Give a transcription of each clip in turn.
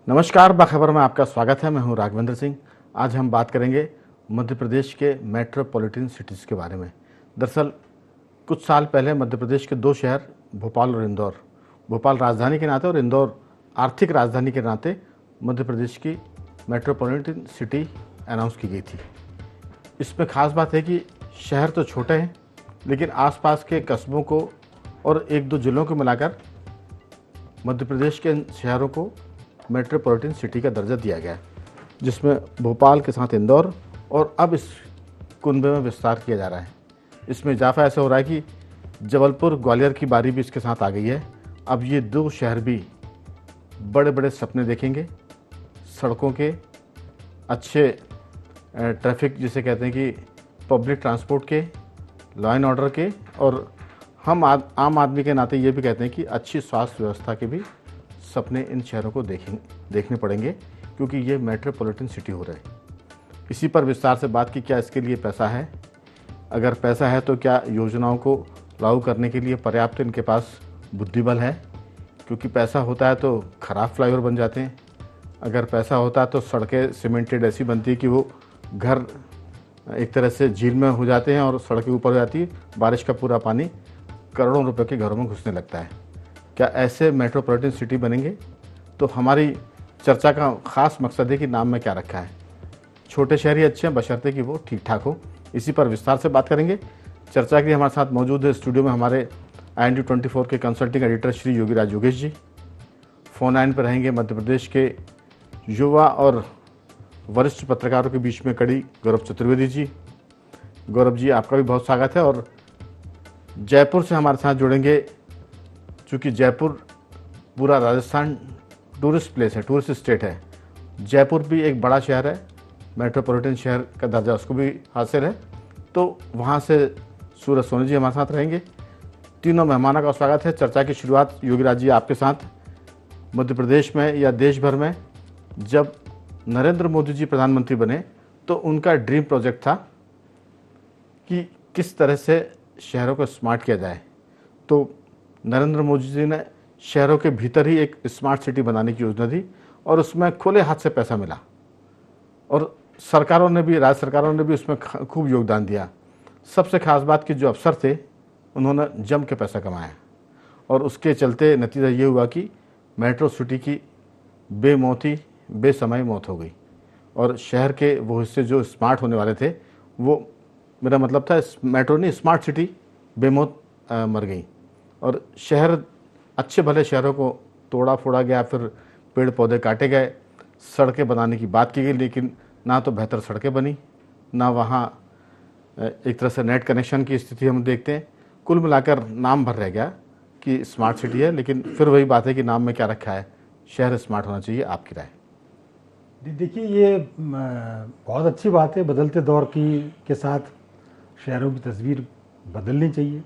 नमस्कार, बाखबर में आपका स्वागत है। मैं हूं राघवेंद्र सिंह। आज हम बात करेंगे मध्य प्रदेश के मेट्रोपॉलिटन सिटीज़ के बारे में। दरअसल कुछ साल पहले मध्य प्रदेश के दो शहर भोपाल और इंदौर, भोपाल राजधानी के नाते और इंदौर आर्थिक राजधानी के नाते मध्य प्रदेश की मेट्रोपॉलिटन सिटी अनाउंस की गई थी। इसमें ख़ास बात है कि शहर तो छोटे हैं, लेकिन आसपास के कस्बों को और एक दो जिलों को मिलाकर मध्य प्रदेश के शहरों को मेट्रोपॉलिटन सिटी का दर्जा दिया गया है, जिसमें भोपाल के साथ इंदौर और अब इस कुनबे में विस्तार किया जा रहा है। इसमें इजाफा ऐसा हो रहा है कि जबलपुर ग्वालियर की बारी भी इसके साथ आ गई है। अब ये दो शहर भी बड़े बड़े सपने देखेंगे, सड़कों के अच्छे ट्रैफिक जिसे कहते हैं कि पब्लिक ट्रांसपोर्ट के, लॉ एंड ऑर्डर के, और हम आम आदमी के नाते ये भी कहते हैं कि अच्छी स्वास्थ्य व्यवस्था के भी सपने इन शहरों को देखने पड़ेंगे, क्योंकि ये मेट्रोपॉलिटन सिटी हो रहे हैं। इसी पर विस्तार से बात की, क्या इसके लिए पैसा है? अगर पैसा है तो क्या योजनाओं को लागू करने के लिए पर्याप्त इनके पास बुद्धिबल है? क्योंकि पैसा होता है तो खराब फ्लाईओवर बन जाते हैं। अगर पैसा होता है तो सड़कें सीमेंटेड ऐसी बनती है कि वो घर एक तरह से झील में हो जाते हैं और सड़कें ऊपर हो जाती है, बारिश का पूरा पानी करोड़ों रुपए के घरों में घुसने लगता है। क्या ऐसे मेट्रोपॉलिटन सिटी बनेंगे? तो हमारी चर्चा का ख़ास मकसद है कि नाम में क्या रखा है। छोटे शहर ही अच्छे हैं, बशर्ते कि वो ठीक ठाक हो। इसी पर विस्तार से बात करेंगे। चर्चा के लिए हमारे साथ मौजूद है स्टूडियो में हमारे IND24 के consulting editor Shri Yogiraj Yogesh ji. Phone line पर रहेंगे मध्य प्रदेश के युवा और वरिष्ठ पत्रकारों के बीच में कड़ी गौरव चतुर्वेदी जी। गौरव जी, आपका भी बहुत स्वागत है। और जयपुर से हमारे साथ जुड़ेंगे, चूँकि जयपुर पूरा राजस्थान टूरिस्ट प्लेस है, टूरिस्ट स्टेट है। जयपुर भी एक बड़ा शहर है, मेट्रोपॉलिटन शहर का दर्जा उसको भी हासिल है। तो वहाँ से सूरज सोनी जी हमारे साथ रहेंगे। तीनों मेहमानों का स्वागत है। चर्चा की शुरुआत योगीराज जी आपके साथ। मध्य प्रदेश में या देश भर में जब नरेंद्र मोदी जी प्रधानमंत्री बने तो उनका ड्रीम प्रोजेक्ट था कि किस तरह से शहरों को स्मार्ट किया जाए। तो नरेंद्र मोदी जी ने शहरों के भीतर ही एक स्मार्ट सिटी बनाने की योजना दी और उसमें खुले हाथ से पैसा मिला, और सरकारों ने भी, राज्य सरकारों ने भी उसमें खूब योगदान दिया। सबसे खास बात कि जो अफसर थे उन्होंने जम के पैसा कमाया, और उसके चलते नतीजा ये हुआ कि मेट्रो सिटी की बेमौती बेसमय मौत हो गई, और शहर के वो हिस्से जो स्मार्ट होने वाले थे, वो, मेरा मतलब था मेट्रो नहीं, स्मार्ट सिटी बेमौत मर गई। और शहर, अच्छे भले शहरों को तोड़ा फोड़ा गया, फिर पेड़ पौधे काटे गए, सड़कें बनाने की बात की गई, लेकिन ना तो बेहतर सड़कें बनी, ना वहाँ एक तरह से नेट कनेक्शन की स्थिति हम देखते हैं। कुल मिलाकर नाम भर रह गया कि स्मार्ट सिटी है, लेकिन फिर वही बात है कि नाम में क्या रखा है। शहर स्मार्ट होना चाहिए, आपकी राय? देखिए, ये बहुत अच्छी बात है। बदलते दौर के साथ शहरों की तस्वीर बदलनी चाहिए।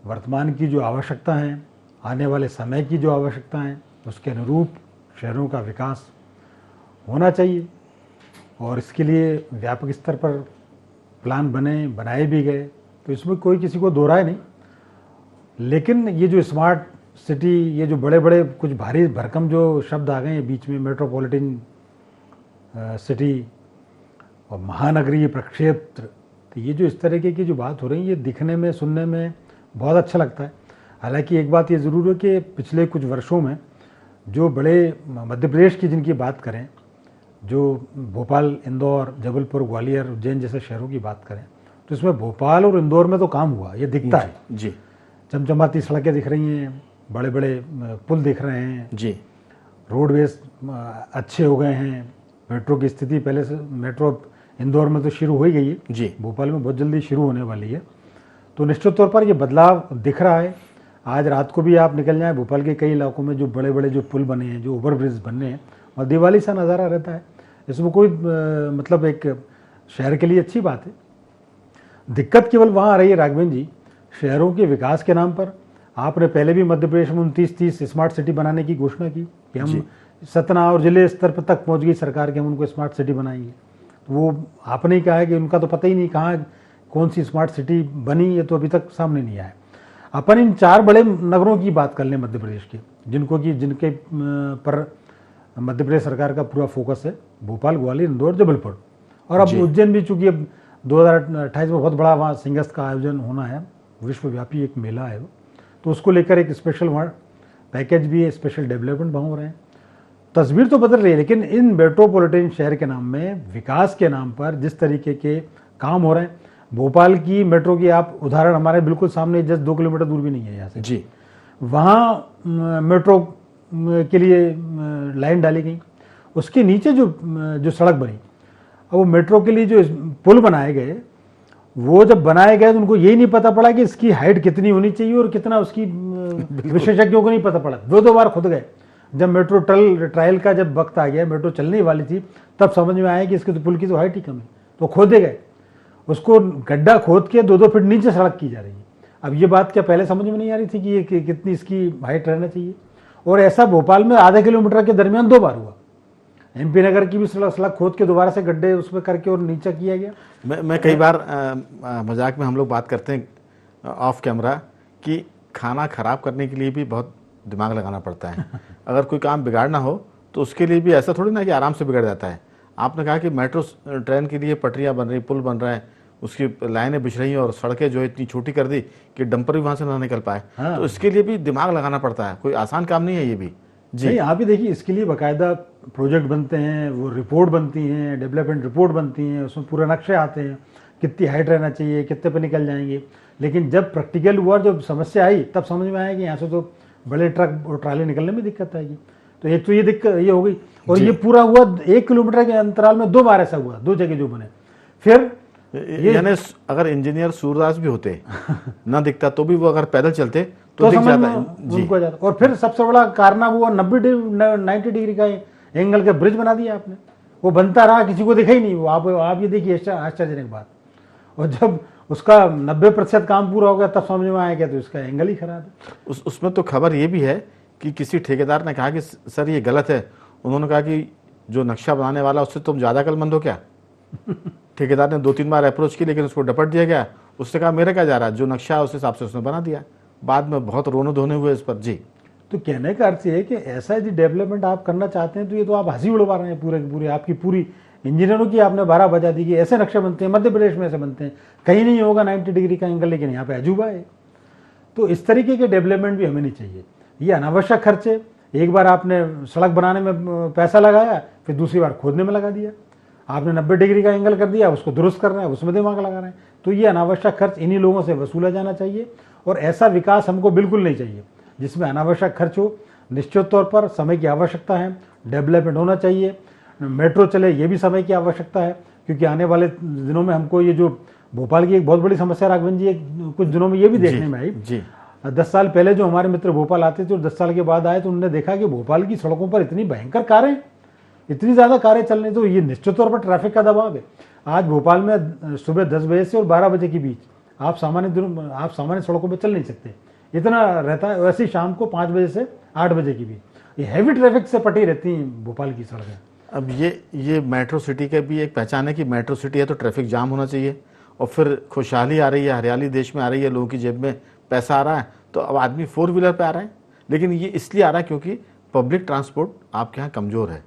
वर्तमान की जो आवश्यकता है, आने वाले समय की जो आवश्यकता है, उसके अनुरूप शहरों का विकास होना चाहिए, और इसके लिए व्यापक स्तर पर प्लान बनाए भी गए, तो इसमें कोई किसी को दो राय नहीं। लेकिन ये जो स्मार्ट सिटी, ये जो बड़े बड़े कुछ भारी भरकम जो शब्द आ गए हैं बीच में, मेट्रोपॉलिटन सिटी और महानगरीय प्रक्षेत्र, तो ये जो इस तरीके की जो बात हो रही है, ये दिखने में, सुनने में बहुत अच्छा लगता है। हालांकि एक बात ये ज़रूर है कि पिछले कुछ वर्षों में जो बड़े, मध्य प्रदेश की जिनकी बात करें, जो भोपाल, इंदौर, जबलपुर, ग्वालियर, उज्जैन जैसे शहरों की बात करें, तो इसमें भोपाल और इंदौर में तो काम हुआ, ये दिखता है जी। चमचमाती सड़कें दिख रही हैं, बड़े बड़े पुल दिख रहे हैं जी। रोडवेज अच्छे हो गए हैं। मेट्रो की स्थिति पहले से, मेट्रो इंदौर में तो शुरू हो ही गई है जी, भोपाल में बहुत जल्दी शुरू होने वाली है। तो निश्चित तौर पर ये बदलाव दिख रहा है। आज रात को भी आप निकल जाएं, भोपाल के कई इलाकों में जो बड़े बड़े जो पुल बने हैं, जो ओवरब्रिज बने हैं, और दिवाली सा नज़ारा रहता है। इसमें कोई मतलब एक शहर के लिए अच्छी बात है। दिक्कत केवल वहाँ आ रही है राघवेंद्र जी, शहरों के विकास के नाम पर। आपने पहले भी मध्य प्रदेश में 29-30 स्मार्ट सिटी बनाने की घोषणा की कि हम सतना और जिले स्तर पर तक पहुँच गई सरकार कि हम उनको स्मार्ट सिटी बनाएंगे। तो वो आपने ही कहा है कि उनका तो पता ही नहीं कहाँ कौन सी स्मार्ट सिटी बनी, ये तो अभी तक सामने नहीं आया। अपन इन 4 बड़े नगरों की बात कर लें मध्य प्रदेश के, जिनके पर मध्य प्रदेश सरकार का पूरा फोकस है भोपाल, ग्वालियर, इंदौर, जबलपुर, और अब जी। उज्जैन भी, चूंकि अब 2028 में बहुत बड़ा वहाँ सिंगस्त का आयोजन होना है, विश्वव्यापी एक मेला है वो, तो उसको लेकर एक स्पेशल वहाँ पैकेज भी है, स्पेशल डेवलपमेंट वहाँ हो रहे हैं। तस्वीर तो बदल रही है, लेकिन इन मेट्रोपॉलिटन शहर के नाम में, विकास के नाम पर जिस तरीके के काम हो रहे हैं, भोपाल की मेट्रो की आप उदाहरण हमारे बिल्कुल सामने, जस्ट 2 किलोमीटर दूर भी नहीं है यहाँ से जी। वहाँ मेट्रो के लिए लाइन डाली गई, उसके नीचे जो सड़क बनी, अब वो मेट्रो के लिए जो पुल बनाए गए, वो जब बनाए गए तो उनको यही नहीं पता पड़ा कि इसकी हाइट कितनी होनी चाहिए और कितना उसकी विशेषज्ञों को नहीं पता पड़ा। 2 बार खुद गए, जब मेट्रो ट्रायल का जब वक्त आ गया, मेट्रो चलने वाली थी, तब समझ में आया कि इसके तो पुल की तो हाइट ही कम है, तो खोदे गए, उसको गड्ढा खोद के 2-2 फीट नीचे सड़क की जा रही है। अब ये बात क्या पहले समझ में नहीं आ रही थी कि ये कितनी इसकी हाइट रहना चाहिए? और ऐसा भोपाल में आधे किलोमीटर के दरमियान 2 बार हुआ। एमपी नगर की भी सड़क खोद के दोबारा से गड्ढे उसमें करके और नीचा किया गया। मैं कई बार मजाक में हम लोग बात करते हैं ऑफ कैमरा कि खाना खराब करने के लिए भी बहुत दिमाग लगाना पड़ता है। अगर कोई काम बिगाड़ना हो तो उसके लिए भी ऐसा थोड़ी ना कि आराम से बिगड़ जाता है। आपने कहा कि मेट्रो ट्रेन के लिए पटरियाँ बन रही, पुल बन रहा है, उसकी लाइनें बिछ रही हैं और सड़कें जो है इतनी छोटी कर दी कि डंपर भी वहाँ से ना निकल पाए। हाँ। तो इसके लिए भी दिमाग लगाना पड़ता है, कोई आसान काम नहीं है ये भी। जी नहीं, आप भी देखिए, इसके लिए बाकायदा प्रोजेक्ट बनते हैं, वो रिपोर्ट बनती हैं, डेवलपमेंट रिपोर्ट बनती हैं, उसमें पूरे नक्शे आते हैं, कितनी हाइट रहना चाहिए, कितने पे निकल जाएंगे। लेकिन जब प्रैक्टिकल हुआ, जब समस्या आई, तब समझ में आया कि यहाँ से तो बड़े ट्रक और ट्राली निकलने में दिक्कत आएगी। तो एक तो ये दिक्कत ये हो गई, और ये पूरा हुआ 1 किलोमीटर के अंतराल में 2 बार ऐसा हुआ, 2 जगह जो बने। फिर यानी अगर इंजीनियर सूरदास भी होते ना दिखता तो भी वो अगर पैदल चलते तो दिख समझ जाता में है। जी। उनको जाता। और फिर सबसे बड़ा कारनामा हुआ 90 डिग्री का एंगल का ब्रिज बना दिया आपने, वो बनता रहा, किसी को दिखा ही नहीं। वो आप ये देखिए आश्चर्यजनक बात। और जब उसका 90% काम पूरा हो गया, तब समझ में आया क्या, तो इसका एंगल ही खराब है। उसमें तो खबर ये भी है कि किसी ठेकेदार ने कहा कि सर ये गलत है। उन्होंने कहा कि जो नक्शा बनाने वाला उससे तुम ज़्यादा अक्लमंद हो क्या? ठेकेदार ने 2-3 बार अप्रोच की, लेकिन उसको डपट दिया गया। उसने कहा मेरा क्या जा रहा है, जो नक्शा है उस हिसाब से उसने बना दिया। बाद में बहुत रोने धोने हुए इस पर। जी। तो कहने का अर्थ ये है कि ऐसा यदि डेवलपमेंट आप करना चाहते हैं, तो ये तो आप हंसी उड़वा रहे हैं पूरे के पूरे। आपकी पूरी इंजीनियरों की आपने 12 बजा दी कि ऐसे नक्शे बनते हैं, मध्य प्रदेश में ऐसे बनते हैं, कहीं नहीं होगा 90 डिग्री का एंगल, लेकिन यहाँ पे अजूबा है। तो इस तरीके के डेवलपमेंट भी हमें नहीं चाहिए। ये अनावश्यक खर्चे, एक बार आपने सड़क बनाने में पैसा लगाया, फिर दूसरी बार खोदने में लगा दिया। आपने 90 डिग्री का एंगल कर दिया, उसको दुरुस्त कर रहे हैं, उसमें दिमाग लगा रहे हैं। तो ये अनावश्यक खर्च इन्हीं लोगों से वसूला जाना चाहिए, और ऐसा विकास हमको बिल्कुल नहीं चाहिए जिसमें अनावश्यक खर्च हो। निश्चित तौर पर समय की आवश्यकता है, डेवलपमेंट होना चाहिए, मेट्रो चले, ये भी समय की आवश्यकता है, क्योंकि आने वाले दिनों में हमको ये जो भोपाल की एक बहुत बड़ी समस्या राघवन जी, कुछ दिनों में ये भी देखने में आई। 10 साल पहले जो हमारे मित्र भोपाल आते थे और 10 साल के बाद आए, तो उन्होंने देखा कि भोपाल की सड़कों पर इतनी भयंकर कारें, इतनी ज़्यादा कारें चल रही। तो ये निश्चित तौर पर ट्रैफिक का दबाव है। आज भोपाल में सुबह 10 बजे से और 12 बजे के बीच आप सामान्य सड़कों पर चल नहीं सकते, इतना रहता है। वैसे ही शाम को 5 बजे से 8 बजे के बीच ये हैवी ट्रैफिक से पटी रहती हैं भोपाल की सड़कें। अब ये मेट्रो सिटी का भी एक पहचान है कि मेट्रो सिटी है तो ट्रैफिक जाम होना चाहिए, और फिर खुशहाली आ रही है, हरियाली देश में आ रही है, लोगों की जेब में पैसा आ रहा है, तो अब आदमी 4 व्हीलर पे आ रहा है। लेकिन ये इसलिए आ रहा है क्योंकि पब्लिक ट्रांसपोर्ट आपके यहाँ कमज़ोर है,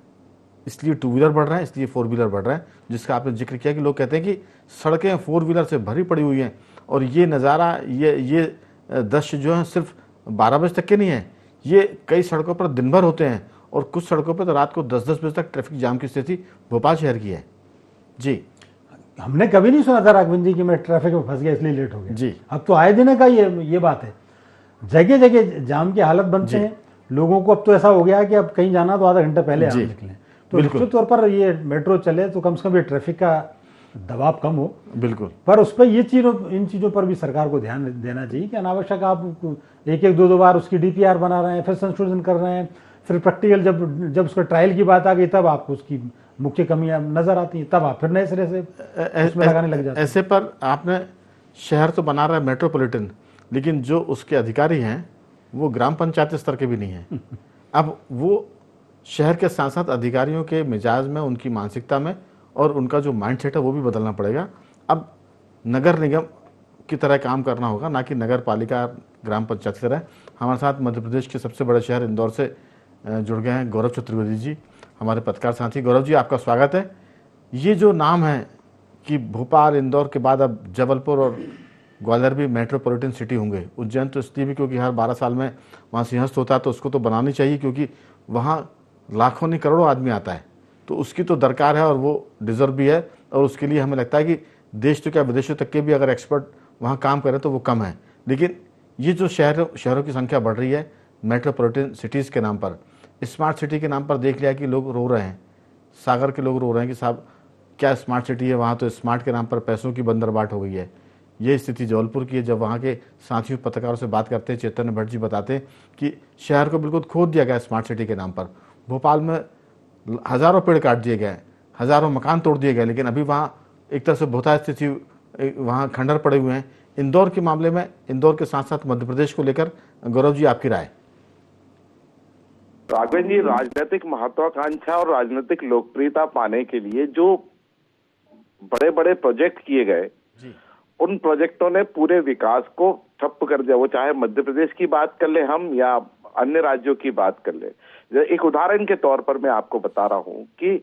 इसलिए 2 व्हीलर बढ़ रहा है, इसलिए 4 व्हीलर बढ़ रहा है। जिसका आपने जिक्र किया कि लोग कहते हैं कि सड़कें 4 व्हीलर से भरी पड़ी हुई हैं, और ये नज़ारा, ये दृश्य जो है सिर्फ 12 बजे तक के नहीं है, ये कई सड़कों पर दिन भर होते हैं, और कुछ सड़कों पर तो रात को 10-10 बजे तक ट्रैफिक जाम की स्थिति भोपाल शहर की है। जी। हमने कभी नहीं सुना था राघवन जी कि मैं ट्रैफिक में फंस गया इसलिए लेट हो गया। जी। अब तो आए दिन का ये बात है, जगह जगह जाम की हालत बनते हैं लोगों को। अब तो ऐसा हो गया कि अब कहीं जाना तो आधा घंटा पहले आप निकलें। तो निश्चित तौर पर ये मेट्रो चले तो कम से कम ये ट्रैफिक का दबाव कम हो। बिल्कुल। पर उस पर इन चीज़ों पर भी सरकार को ध्यान देना चाहिए कि अनावश्यक आप एक 2 बार उसकी DPR बना रहे हैं, फिर संशोधन कर रहे हैं, फिर प्रैक्टिकल जब उसका ट्रायल की बात आ गई, तब आपको उसकी मुख्य कमियां नजर आती हैं, तब आप फिर नए सिरे से उसमें लगाने लग जाते हैं। ऐसे पर आपने शहर तो बना रहा है मेट्रोपॉलिटन, लेकिन जो उसके अधिकारी हैं वो ग्राम पंचायत स्तर के भी नहीं हैं। अब वो शहर के साथ साथ अधिकारियों के मिजाज में, उनकी मानसिकता में, और उनका जो माइंडसेट है वो भी बदलना पड़ेगा। अब नगर निगम की तरह काम करना होगा, ना कि नगर पालिका ग्राम पंचायत की तरह। हमारे साथ मध्य प्रदेश के सबसे बड़े शहर इंदौर से जुड़ गए हैं गौरव चतुर्वेदी जी। हमारे पत्रकार साथी गौरव जी, आपका स्वागत है। ये जो नाम है कि भोपाल इंदौर के बाद अब जबलपुर और ग्वालियर भी मेट्रोपॉलिटन सिटी होंगे। उज्जैन तो इसलिए भी क्योंकि हर 12 साल में वहाँ सिंहस्थ होता है, तो उसको तो बनानी चाहिए क्योंकि वहाँ लाखों नहीं करोड़ों आदमी आता है, तो उसकी तो दरकार है और वो डिज़र्व भी है। और उसके लिए हमें लगता है कि देश तो क्या विदेशों तक के भी अगर एक्सपर्ट वहाँ काम करें तो वो कम है। लेकिन ये जो शहरों की संख्या बढ़ रही है मेट्रोपॉलिटन सिटीज़ के नाम पर, स्मार्ट सिटी के नाम पर, देख लिया कि लोग रो रहे हैं, सागर के लोग रो रहे हैं कि साहब क्या स्मार्ट सिटी है, वहाँ तो स्मार्ट के नाम पर पैसों की बंदरबाट हो गई है। ये स्थिति जबलपुर की है। जब वहाँ के साथियों पत्रकारों से बात करते हैं, चैतन्य भट्ट जी बताते हैं कि शहर को बिल्कुल खोद दिया गया स्मार्ट सिटी के नाम पर। भोपाल में हज़ारों पेड़ काट दिए गए, हज़ारों मकान तोड़ दिए गए, लेकिन अभी वहाँ एक तरह से बहुतायत स्थिति, वहाँ खंडर पड़े हुए हैं। इंदौर के मामले में, इंदौर के साथ साथ मध्य प्रदेश को लेकर गौरव जी आपकी राय? राघवेंद्र जी, राजनीतिक महत्वाकांक्षा और राजनीतिक लोकप्रियता पाने के लिए जो बड़े बड़े प्रोजेक्ट किए गए, उन प्रोजेक्टों ने पूरे विकास को ठप कर दिया। वो चाहे मध्य प्रदेश की बात कर ले हम या अन्य राज्यों की बात कर ले। एक उदाहरण के तौर पर मैं आपको बता रहा हूं कि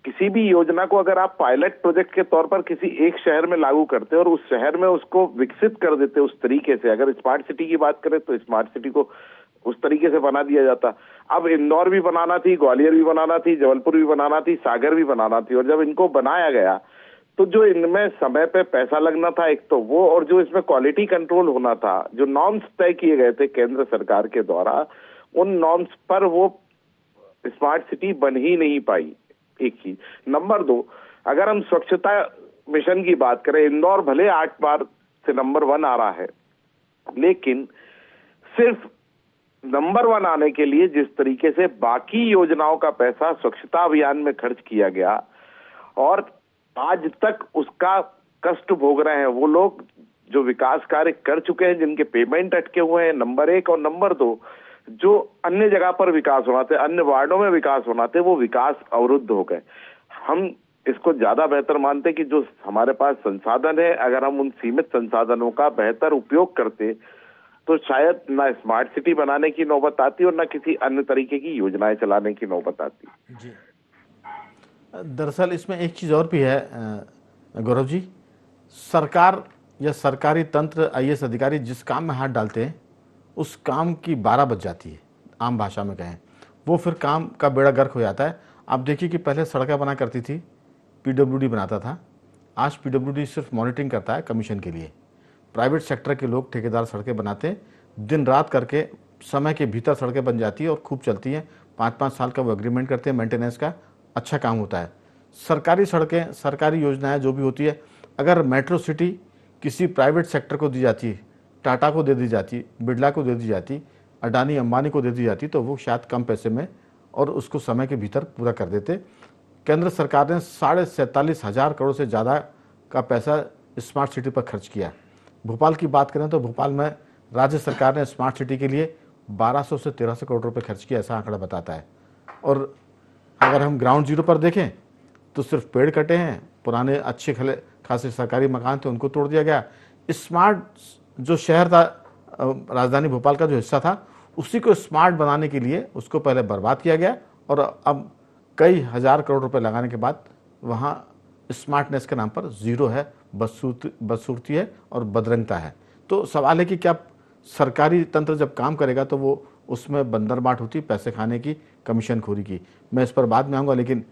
किसी भी योजना को अगर आप पायलट प्रोजेक्ट के तौर पर किसी एक शहर में लागू करते और उस शहर में उसको विकसित कर देते उस तरीके से, अगर स्मार्ट सिटी की बात करें तो स्मार्ट सिटी को उस तरीके से बना दिया जाता। अब इंदौर भी बनाना थी, ग्वालियर भी बनाना थी, जबलपुर भी बनाना थी, सागर भी बनाना थी, और जब इनको बनाया गया तो जो इनमें समय पे पैसा लगना था एक तो वो, और जो इसमें क्वालिटी कंट्रोल होना था, जो नॉर्म्स तय किए गए थे केंद्र सरकार के द्वारा, उन नॉर्म्स पर वो स्मार्ट सिटी बन ही नहीं पाई। एक चीज। नंबर 2, अगर हम स्वच्छता मिशन की बात करें, इंदौर भले 8 बार से नंबर 1 आ रहा है, लेकिन सिर्फ नंबर 1 आने के लिए जिस तरीके से बाकी योजनाओं का पैसा स्वच्छता अभियान में खर्च किया गया, और आज तक उसका कष्ट भोग रहे हैं वो लोग जो विकास कार्य कर चुके हैं, जिनके पेमेंट अटके हुए हैं, नंबर 1। और नंबर 2, जो अन्य जगह पर विकास होना थे, अन्य वार्डों में विकास होना थे, वो विकास अवरुद्ध हो गए। हम इसको ज्यादा बेहतर मानते कि जो हमारे पास संसाधन है, अगर हम उन सीमित संसाधनों का बेहतर उपयोग करते तो शायद ना स्मार्ट सिटी बनाने की नौबत आती और ना किसी अन्य तरीके की योजनाएं चलाने की नौबत आती। जी, दरअसल इसमें एक चीज़ और भी है गौरव जी, सरकार या सरकारी तंत्र, आईएएस अधिकारी जिस काम में हाथ डालते हैं उस काम की 12 बज जाती है, आम भाषा में कहें, वो फिर काम का बेड़ा गर्क हो जाता है। आप देखिए कि पहले सड़कें बना करती थी, पीडब्ल्यूडी बनाता था, आज पीडब्ल्यूडी सिर्फ मॉनिटरिंग करता है कमीशन के लिए। प्राइवेट सेक्टर के लोग, ठेकेदार सड़कें बनाते हैं, दिन रात करके समय के भीतर सड़कें बन जाती है और खूब चलती हैं। 5-5 साल का वो एग्रीमेंट करते हैं, मेंटेनेंस का अच्छा काम होता है। सरकारी सड़कें, सरकारी योजनाएं जो भी होती है, अगर मेट्रो सिटी किसी प्राइवेट सेक्टर को दी जाती, टाटा को दे दी जाती, बिरला को दे दी जाती, अडानी अंबानी को दे दी जाती, तो वो शायद कम पैसे में और उसको समय के भीतर पूरा कर देते। केंद्र सरकार ने 47,500 करोड़ से ज़्यादा का पैसा स्मार्ट सिटी पर खर्च किया। भोपाल की बात करें तो भोपाल में राज्य सरकार ने स्मार्ट सिटी के लिए 1200 से 1300 करोड़ रुपए खर्च किया, ऐसा आंकड़ा बताता है। और अगर हम ग्राउंड जीरो पर देखें तो सिर्फ पेड़ कटे हैं, पुराने अच्छे खासे सरकारी मकान थे उनको तोड़ दिया गया। स्मार्ट जो शहर था, राजधानी भोपाल का जो हिस्सा था, उसी को स्मार्ट बनाने के लिए उसको पहले बर्बाद किया गया, और अब कई हज़ार करोड़ रुपए लगाने के बाद वहाँ स्मार्टनेस के नाम पर जीरो है, बदसूरती है और बदरंगता है। तो सवाल है कि क्या सरकारी तंत्र जब काम करेगा तो वो उसमें बंदरबाट होती, पैसे खाने की, कमीशन खोरी की। मैं इस पर बाद में आऊँगा, लेकिन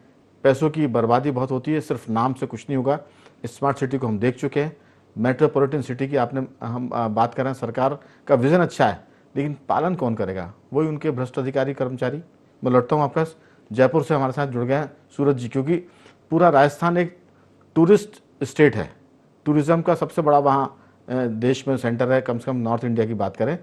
पैसों की बर्बादी बहुत होती है, सिर्फ नाम से कुछ नहीं होगा। स्मार्ट सिटी को हम देख चुके हैं, मेट्रोपॉलिटन सिटी की हम बात कर रहे हैं। सरकार का विज़न अच्छा है, लेकिन पालन कौन करेगा? वही उनके भ्रष्ट अधिकारी कर्मचारी। मैं लौटता हूँ आपका, जयपुर से हमारे साथ जुड़ गए हैं सूरज जी, क्योंकि पूरा राजस्थान एक टूरिस्ट स्टेट है, टूरिज़्म का सबसे बड़ा वहाँ देश में सेंटर है, कम से कम नॉर्थ इंडिया की बात करें।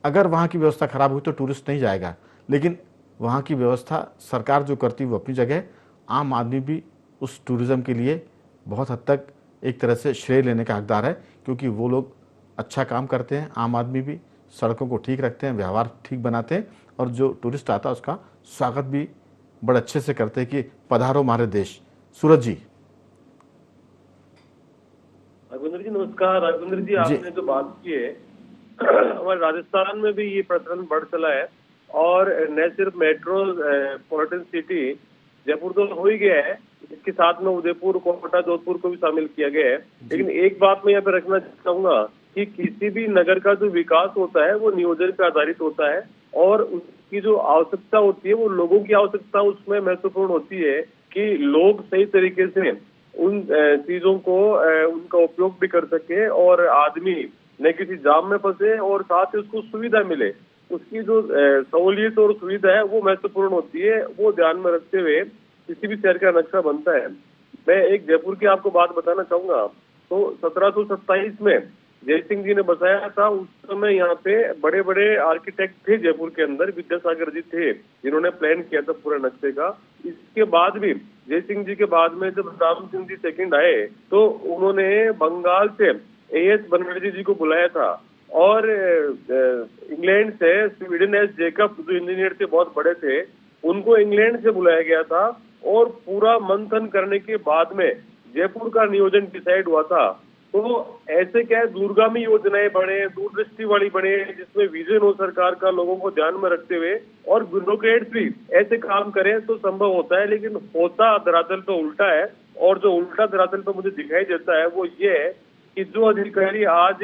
अगर वहाँ की व्यवस्था खराब हुई तो टूरिस्ट नहीं जाएगा, लेकिन वहाँ की व्यवस्था सरकार जो करती है वो अपनी जगह, आम आदमी भी उस टूरिज़्म के लिए बहुत हद तक एक तरह से श्रेय लेने का हकदार है, क्योंकि वो लोग अच्छा काम करते हैं। आम आदमी भी सड़कों को ठीक रखते हैं, व्यवहार ठीक बनाते हैं, और जो टूरिस्ट आता है उसका स्वागत भी बड़े अच्छे से करते हैं कि पधारो हमारे देश। सूरज जी। राघवेंद्र जी नमस्कार। राघवेंद्र जी, आपने जो बात की है, हमारे राजस्थान में भी ये प्रचलन बढ़ चला है और न सिर्फ मेट्रोपॉलिटन सिटी जयपुर तो हो ही गया है, इसके साथ में उदयपुर, कोटा, जोधपुर को भी शामिल किया गया है। लेकिन एक बात मैं यहाँ पे रखना चाहूंगा कि किसी भी नगर का जो विकास होता है वो नियोजन पे आधारित होता है और उसकी जो आवश्यकता होती है वो लोगों की आवश्यकता उसमें महत्वपूर्ण होती है कि लोग सही तरीके से उन चीजों को उनका उपयोग भी कर सके और आदमी न किसी जाम में फंसे और साथ ही उसको सुविधा मिले। उसकी जो सहूलियत और सुविधा है वो महत्वपूर्ण होती है, वो ध्यान में रखते हुए किसी भी शहर का नक्शा बनता है। मैं एक जयपुर की आपको बात बताना चाहूंगा। तो 1727 में जय सिंह जी ने बसाया था। उस समय यहाँ पे बड़े बड़े आर्किटेक्ट थे जयपुर के अंदर, विद्यासागर जी थे जिन्होंने प्लान किया था पूरे नक्शे का। इसके बाद भी जय सिंह जी के बाद में जब राम सिंह जी सेकंड आए तो उन्होंने बंगाल से एएस बनर्जी जी को बुलाया था और इंग्लैंड से स्वीडन एस जेकब जो इंजीनियर थे, बहुत बड़े थे, उनको इंग्लैंड से बुलाया गया था और पूरा मंथन करने के बाद में जयपुर का नियोजन डिसाइड हुआ था। तो ऐसे क्या है, दूरगामी योजनाएं बने, दूरदृष्टि वाली बने, जिसमें विजन हो सरकार का लोगों को ध्यान में रखते हुए, और ब्यूरोक्रेट्स भी ऐसे काम करें तो संभव होता है। लेकिन होता धरातल पे उल्टा है, और जो उल्टा धरातल पे मुझे दिखाई देता है वो ये है कि जो अधिकारी आज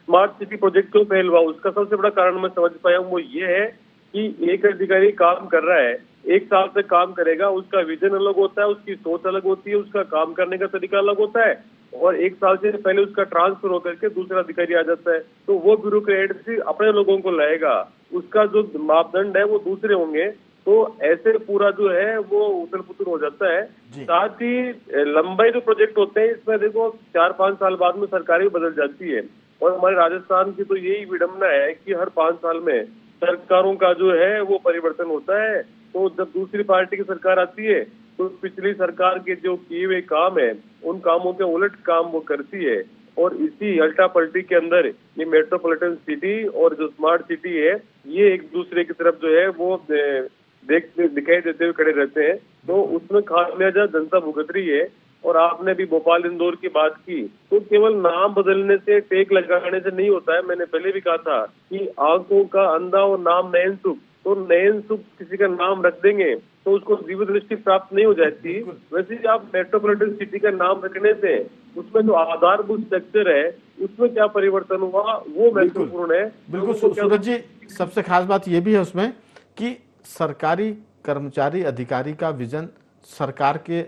स्मार्ट सिटी प्रोजेक्ट क्यों फेल हुआ, उसका सबसे बड़ा कारण मैं समझ पाया हूँ वो ये है कि एक अधिकारी काम कर रहा है, एक साल से काम करेगा, उसका विजन अलग होता है, उसकी सोच अलग होती है, उसका काम करने का तरीका अलग होता है, और एक साल से पहले उसका ट्रांसफर होकर के दूसरा अधिकारी आ जाता है। तो वो ब्यूरोक्रेट से अपने लोगों को लाएगा, उसका जो मापदंड है वो दूसरे होंगे। तो ऐसे पूरा जो है वो उथल पुथल हो जाता है। साथ ही लंबाई जो प्रोजेक्ट होते हैं इसमें देखो 4-5 साल बाद में सरकार भी बदल जाती है, और हमारे राजस्थान की तो यही विडंबना है कि हर 5 साल में सरकारों का जो है वो परिवर्तन होता है। तो जब दूसरी पार्टी की सरकार आती है तो पिछली सरकार के जो किए हुए काम है उन कामों के उलट काम वो करती है, और इसी अल्टा पलटी के अंदर ये मेट्रोपॉलिटन सिटी और जो स्मार्ट सिटी है ये एक दूसरे की तरफ जो है वो दिखाई देते हुए खड़े रहते हैं। तो उसमें खामियाजा जनता भुगत रही है। और आपने भी भोपाल इंदौर की बात की, तो केवल नाम बदलने से, टेक लगाने से नहीं होता है। मैंने पहले भी कहा था कि आंखों का अंधा और नाम नयन सुख, तो नयन सुख किसी का नाम रख देंगे तो उसको दिव्य दृष्टि प्राप्त नहीं हो जाती। वैसे ही आप मेट्रोपॉलिटन सिटी का नाम रखने से उसमें जो आधारभूत स्ट्रक्चर है उसमें क्या परिवर्तन हुआ वो महत्वपूर्ण है। बिल्कुल सूरज जी, सबसे खास बात ये भी है उसमें कि सरकारी कर्मचारी अधिकारी का विजन सरकार के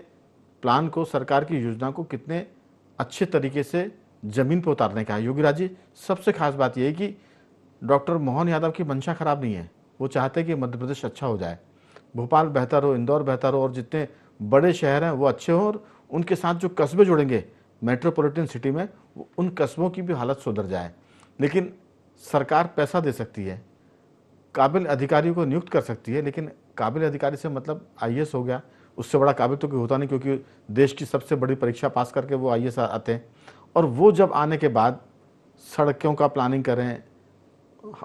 प्लान को, सरकार की योजना को कितने अच्छे तरीके से जमीन पर उतारने का है। योगीराज जी, सबसे खास बात यह है कि डॉक्टर मोहन यादव की मंशा खराब नहीं है, वो चाहते हैं कि मध्य प्रदेश अच्छा हो जाए, भोपाल बेहतर हो, इंदौर बेहतर हो, और जितने बड़े शहर हैं वो अच्छे हों, और उनके साथ जो कस्बे जुड़ेंगे मेट्रोपॉलिटन सिटी में उन कस्बों की भी हालत सुधर जाए। लेकिन सरकार पैसा दे सकती है, काबिल अधिकारियों को नियुक्त कर सकती है, लेकिन काबिल अधिकारी से मतलब आईएएस हो गया, उससे बड़ा काबिल तो कोई होता नहीं, क्योंकि देश की सबसे बड़ी परीक्षा पास करके वो आईएएस आते हैं। और वो जब आने के बाद सड़कों का प्लानिंग करें,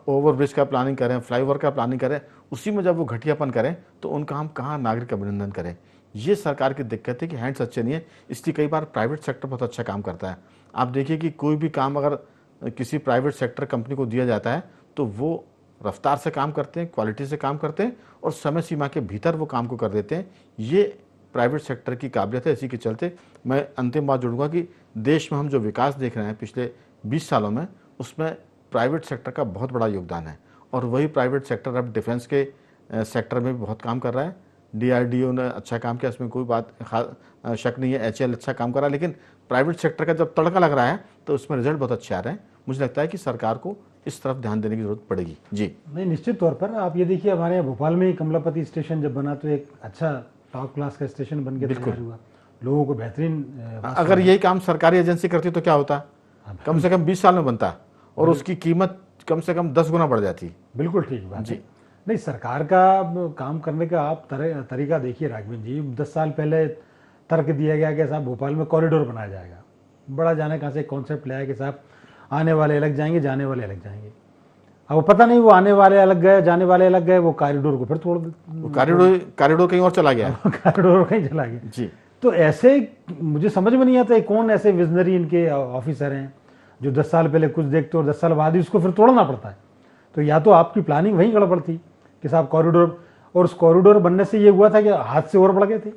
ओवरब्रिज का प्लानिंग करें, फ्लाईओवर का प्लानिंग करें, उसी में जब वो घटियापन करें तो उनका हम कहाँ नागरिक अभिनंदन करें। ये सरकार की दिक्कत है कि हैंड्स अच्छे नहीं है, इसलिए कई बार प्राइवेट सेक्टर बहुत अच्छा काम करता है। आप देखिए कि कोई भी काम अगर किसी प्राइवेट सेक्टर कंपनी को दिया जाता है तो वो रफ्तार से काम करते हैं, क्वालिटी से काम करते हैं, और समय सीमा के भीतर वो काम को कर देते हैं। ये प्राइवेट सेक्टर की काबिलियत है। इसी के चलते मैं अंतिम बात जोड़ूंगा कि देश में हम जो विकास देख रहे हैं पिछले 20 सालों में, उसमें प्राइवेट सेक्टर का बहुत बड़ा योगदान है। और वही प्राइवेट सेक्टर अब डिफेंस के सेक्टर में भी बहुत काम कर रहा है। डीआरडीओ ने अच्छा काम किया, इसमें कोई बात शक नहीं है, एचएएल अच्छा काम कर रहा है, लेकिन प्राइवेट सेक्टर का जब तड़का लग रहा है तो उसमें रिजल्ट बहुत अच्छे आ रहे हैं। मुझे लगता है कि सरकार को इस तरफ ध्यान देने की जरूरत पड़ेगी। जी नहीं, निश्चित तौर पर आप ये देखिए, हमारे यहाँ भोपाल में ही कमलापति स्टेशन जब बना तो एक अच्छा टॉप क्लास का स्टेशन बन के तैयार हुआ, लोगों को बेहतरीन। अगर यही काम सरकारी एजेंसी करती तो क्या होता, कम से कम 20 साल में बनता और उसकी कीमत कम से कम 10 गुना बढ़ जाती। बिल्कुल ठीक बात जी। नहीं, सरकार का काम करने का आप तरीका देखिए राघवेंद्र जी। 10 साल पहले तर्क दिया गया कि साहब भोपाल में कॉरिडोर बनाया जाएगा, बड़ा जाने कहाँ से कॉन्सेप्ट लाया कि साहब आने वाले अलग जाएंगे, जाने वाले अलग जाएंगे। अब पता नहीं वो आने वाले अलग गए, जाने वाले अलग गए, वो कॉरिडोर को फिर तोड़, कॉरिडोर कहीं और चला गया कॉरिडोर कहीं चला गया जी। तो ऐसे मुझे समझ में नहीं आता है कौन ऐसे विजनरी इनके ऑफिसर हैं जो 10 साल पहले कुछ देखते और 10 साल बाद ही उसको फिर तोड़ना पड़ता है। तो या तो आपकी प्लानिंग वहीं गड़बड़ थी, कि साहब कॉरिडोर, और उस कॉरिडोर बनने से ये हुआ था कि हादसे और बढ़ गए थे।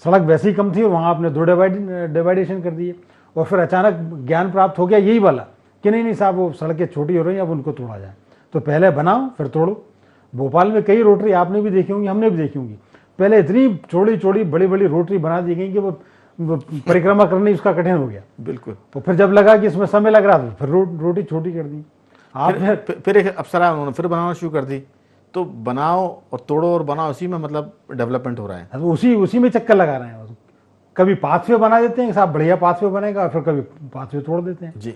सड़क वैसे ही कम थी और वहाँ आपने दो डिवाइडेशन कर दिए, और फिर अचानक ज्ञान प्राप्त हो गया यही वाला कि नहीं नहीं साहब वो सड़कें छोटी हो रही हैं, अब उनको तोड़ा जाए। तो पहले बनाओ फिर तोड़ो। भोपाल में कई रोटरी आपने भी देखी होंगी, हमने भी देखी होंगी, पहले इतनी चौड़ी चौड़ी बड़ी बड़ी रोटरी बना दी गई कि वो परिक्रमा करनी उसका कठिन हो गया। बिल्कुल। तो फिर जब लगा कि इसमें समय लग रहा था फिर रोटी छोटी कर दी आपने। फिर एक अप्सरा उन्होंने फिर बनाना शुरू कर दी। तो बनाओ और तोड़ो और बनाओ, इसी में मतलब डेवलपमेंट हो रहा है। तो उसी में चक्कर लगा रहे हैं। कभी पाथवे बना देते हैं साहब, बढ़िया पाथवे बनेगा, फिर कभी पाथवे तोड़ देते हैं जी।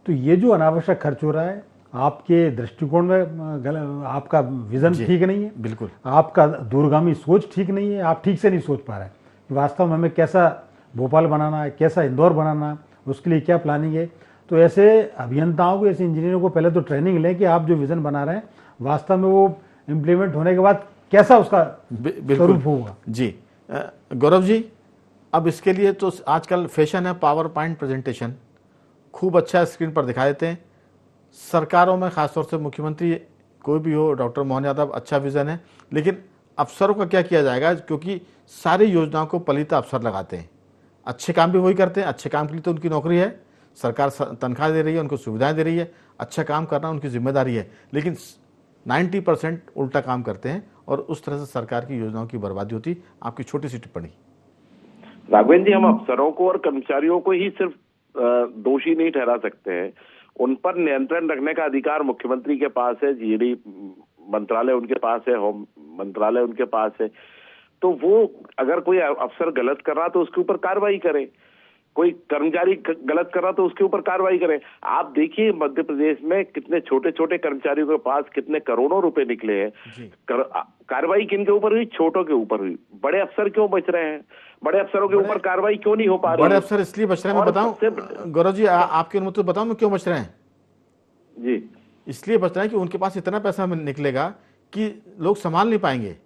तो ये जो अनावश्यक खर्च हो रहा है, आपके दृष्टिकोण में आपका विजन ठीक नहीं है, बिल्कुल आपका दूरगामी सोच ठीक नहीं है, आप ठीक से नहीं सोच पा रहे हैं कि वास्तव में हमें कैसा भोपाल बनाना है, कैसा इंदौर बनाना है, उसके लिए क्या प्लानिंग है। तो ऐसे अभियंताओं को, ऐसे इंजीनियरों को पहले तो ट्रेनिंग लें कि आप जो विजन बना रहे हैं वास्तव में वो इम्प्लीमेंट होने के बाद कैसा उसका स्वरूप होगा। जी। गौरव जी, अब इसके लिए तो आजकल फैशन है पावर पॉइंट प्रेजेंटेशन, खूब अच्छा स्क्रीन पर दिखा देते हैं। सरकारों में खासतौर से मुख्यमंत्री कोई भी हो, डॉक्टर मोहन यादव, अच्छा विजन है, लेकिन अफसरों का क्या किया जाएगा, क्योंकि सारी योजनाओं को पलिता अफसर लगाते हैं। अच्छे काम भी वही करते हैं, अच्छे काम के लिए तो उनकी नौकरी है, सरकार तनख्वाह दे रही है, उनको सुविधाएं दे रही है, अच्छा काम करना उनकी जिम्मेदारी है, लेकिन 90% उल्टा काम करते हैं और उस तरह से सरकार की योजनाओं की बर्बादी होती। आपकी छोटी सी टिप्पणी। राघवेंद्र जी, हम अफसरों को और कर्मचारियों को ही सिर्फ दोषी नहीं ठहरा सकते हैं, उन पर नियंत्रण रखने का अधिकार मुख्यमंत्री के पास है, जीडी मंत्रालय उनके पास है, होम मंत्रालय उनके पास है। तो वो अगर कोई अफसर गलत कर रहा तो उसके ऊपर कार्रवाई करें, कोई कर्मचारी गलत कर रहा तो उसके ऊपर कार्रवाई करें। आप देखिए मध्य प्रदेश में कितने छोटे छोटे कर्मचारियों के पास कितने करोड़ों रुपए निकले हैं। कार्रवाई किन के ऊपर हुई? छोटों के ऊपर हुई। बड़े अफसर क्यों बच रहे हैं? बड़े अफसरों के ऊपर कार्रवाई क्यों नहीं हो पा रही? बड़े अफसर इसलिए बच रहे हैं, मैं बताऊं गौरव जी, आपकी अनुमति तो बताऊं मैं क्यों बच रहे हैं जी। इसलिए बच रहे हैं कि उनके पास इतना पैसा निकलेगा कि लोग संभाल नहीं पाएंगे,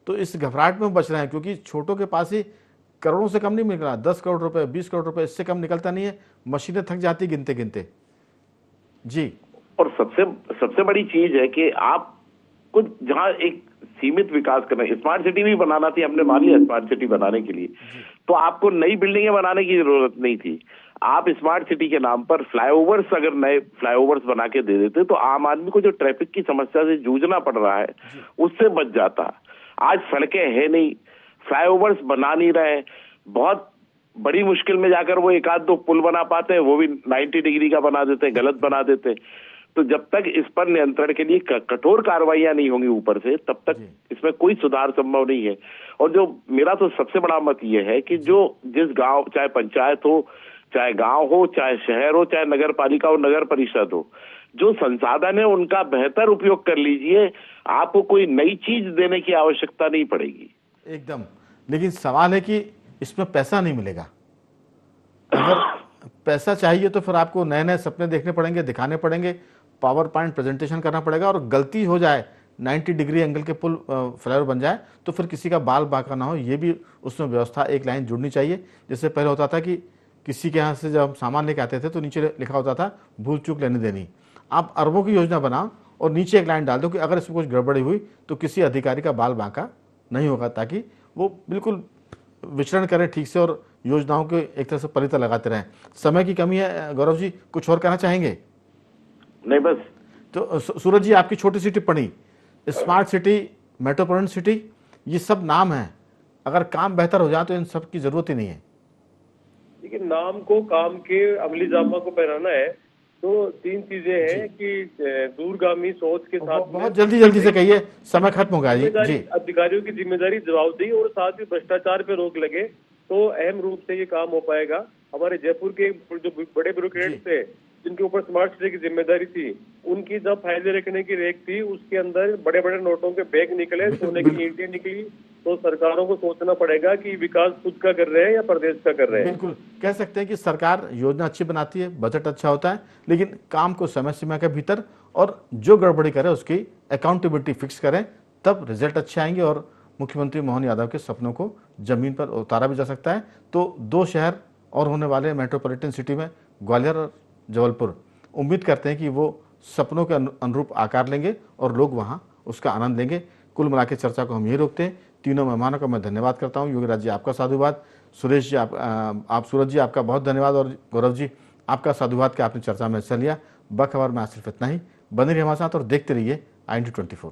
तो इस घबराहट में बच रहे हैं, क्योंकि छोटों के पास ही करोड़ों से कम नहीं निकल रहा, 10 करोड़ रुपए, 20 करोड़ रुपए, इससे कम निकलता नहीं है, मशीनें थक जाती गिनते गिनते। जी। और सबसे बड़ी चीज है कि आप कुछ जहां एक सीमित विकास करना, स्मार्ट सिटी भी बनाना थी, हमने मान लिया स्मार्ट सिटी बनाने के लिए, तो आपको नई बिल्डिंगें बनाने की जरूरत नहीं थी। आप स्मार्ट सिटी के नाम पर फ्लाईओवर्स, अगर नए फ्लाईओवर्स बना के दे देते तो आम आदमी को जो ट्रैफिक की समस्या से जूझना पड़ रहा है उससे बच जाता। आज सड़कें है नहीं, फ्लाईओवर्स बना नहीं रहे, बहुत बड़ी मुश्किल में जाकर वो एक आध दो पुल बना पाते हैं, वो भी 90 डिग्री का बना देते हैं, गलत बना देते हैं। तो जब तक इस पर नियंत्रण के लिए कठोर कार्रवाइयां नहीं होंगी ऊपर से, तब तक इसमें कोई सुधार संभव नहीं है। और जो मेरा तो सबसे बड़ा मत ये है कि जो जिस गांव, चाहे पंचायत हो, चाहे गांव हो, चाहे शहर हो, चाहे नगर पालिका हो, नगर परिषद हो, जो संसाधन है उनका बेहतर उपयोग कर लीजिए। आपको कोई नई चीज देने की आवश्यकता नहीं पड़ेगी। एकदम। लेकिन सवाल है कि इसमें पैसा नहीं मिलेगा। अगर पैसा चाहिए तो फिर आपको नए नए सपने देखने पड़ेंगे, दिखाने पड़ेंगे, पावर पॉइंट प्रेजेंटेशन करना पड़ेगा, और गलती हो जाए 90 डिग्री एंगल के पुल फ्लाईओवर बन जाए तो फिर किसी का बाल बांका ना हो, ये भी उसमें व्यवस्था एक लाइन जुड़नी चाहिए। जैसे पहले होता था कि किसी के यहाँ से जब सामान लेके आते थे तो नीचे लिखा होता था भूल चूक लेने देनी। आप अरबों की योजना बनाओ और नीचे एक लाइन डाल दो कि अगर इसमें कुछ गड़बड़ी हुई तो किसी अधिकारी का बाल बांका नहीं होगा, ताकि वो बिल्कुल विचरण करें ठीक से और योजनाओं के एक तरह से पलिता लगाते रहें। समय की कमी है गौरव जी, कुछ और कहना चाहेंगे? नहीं, बस। तो सूरज जी, आपकी छोटी सी टिप्पणी। स्मार्ट सिटी, मेट्रोपॉलिटन सिटी, ये सब नाम है, अगर काम बेहतर हो जाए तो इन सब की जरूरत ही नहीं है। लेकिन नाम को काम के अमली जामा को पहनाना है तो तीन चीजें हैं कि दूरगामी सोच के साथ बहुत जल्दी से कहिए, समय खत्म हो गया जी। अधिकारियों की जिम्मेदारी, जवाबदेही और साथ ही भ्रष्टाचार पे रोक लगे तो अहम रूप से ये काम हो पाएगा। हमारे जयपुर के जो बड़े ब्यूरोक्रेट थे जिनके ऊपर स्मार्ट सिटी की जिम्मेदारी थी, उनकी जब फायदे रखने की रेक थी, उसके अंदर बड़े बड़े नोटों के बैग निकले, सोने की ईंटें निकली। तो सरकारों को सोचना पड़ेगा कि विकास खुद का कर रहे हैं या प्रदेश का कर रहे हैं। बिल्कुल कह सकते हैं कि सरकार योजना अच्छी बनाती है, बजट अच्छा होता है, लेकिन काम को समय सीमा के भीतर और जो गड़बड़ी करे उसकी अकाउंटेबिलिटी फिक्स करें, तब रिजल्ट अच्छे आएंगे और मुख्यमंत्री मोहन यादव के सपनों को जमीन पर उतारा भी जा सकता है। तो 2 शहर और होने वाले मेट्रोपॉलिटन सिटी में ग्वालियर और जबलपुर, उम्मीद करते हैं कि वो सपनों के अनुरूप आकार लेंगे और लोग वहाँ उसका आनंद लेंगे। कुल मिला के चर्चा को हम यही रोकते हैं। तीनों मेहमानों का मैं धन्यवाद करता हूँ। योगीराज जी आपका साधुवाद, सुरेश जी आप सूरज जी आपका बहुत धन्यवाद, और गौरव जी आपका साधुवाद कि आपने चर्चा में हिस्सा लिया। बखबर में आज सिर्फ इतना ही। बने रहिए हमारे साथ और देखते रहिए IND24।